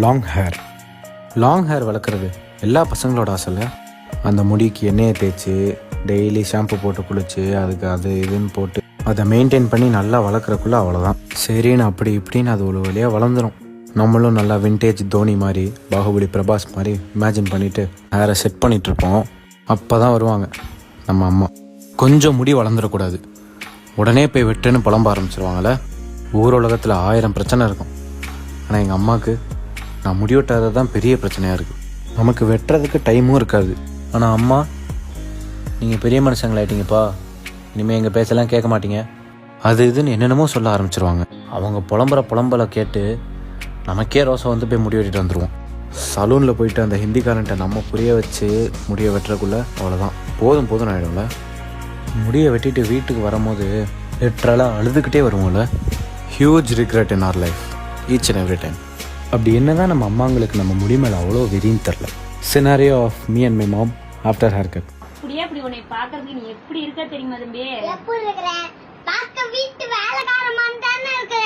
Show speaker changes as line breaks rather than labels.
Long hair வளர்க்குறது எல்லா பசங்களோட ஆசைல. அந்த முடிக்கு எண்ணெயை தேய்ச்சி டெய்லி ஷாம்பு போட்டு குளிச்சு அதுக்கு அது இதுன்னு போட்டு அதை மெயின்டைன் பண்ணி நல்லா வளர்க்குறக்குள்ள அவ்வளோதான். சரின்னு அப்படி இப்படின்னு அது ஒரு வழியாக வளர்ந்துடும். நம்மளும் நல்லா விண்டேஜ் தோனி மாதிரி, பாகுபலி பிரபாஸ் மாதிரி இமேஜின் பண்ணிவிட்டு ஹேரை செட் பண்ணிகிட்ருப்போம். அப்போ தான் வருவாங்க நம்ம அம்மா. கொஞ்சம் முடி வளர்ந்துடக்கூடாது, உடனே போய் வெட்டுன்னு புலம்ப ஆரம்பிச்சிருவாங்களே. ஊர் உலகத்தில் 1000 பிரச்சனை இருக்கும். ஆனால் எங்கள் அம்மாவுக்கு நான் முடி வெட்டாதது தான் பெரிய பிரச்சனையாக இருக்குது. நமக்கு வெட்டுறதுக்கு டைமும் இருக்காது. ஆனால் அம்மா, நீங்கள் பெரிய மனுஷங்களாயிட்டீங்கப்பா, இனிமேல் எங்கள் பேச்செல்லாம் கேட்க மாட்டீங்க, அது இதுன்னு என்னென்னமோ சொல்ல ஆரம்பிச்சிருவாங்க. அவங்க புலம்பலை கேட்டு நமக்கே ரோசம் வந்து போய் முடி வெட்டிட்டு வந்துடுவோம். சலூனில் போயிட்டு அந்த ஹிந்திக்காரன்ட்ட நம்ம புரிய வச்சு முடியை வெட்டுறக்குள்ளே அவ்வளோதான், போதும் ஆகிடும்ல. முடியை வெட்டிட்டு வீட்டுக்கு வரும்போது லிட்டரலாக அழுதுகிட்டே வருவோம்ல. Huge regret in our life each and every time. அப்படி என்ன தான் நம்ம அம்மாங்களுக்கு நம்ம முடி மேலே அவ்வளோ வெறின்னு தெரில. Scenario of me and my mom after haircut.
அப்படியே அப்படி உன்னை பார்க்கறதுக்கு நீ எப்படி இருக்க தெரியுமா தம்பி?
எப்படி இருக்கிறேன்? பார்க்க வீட்டு வேலைக்கார மாதிரி தானே இருக்கிற.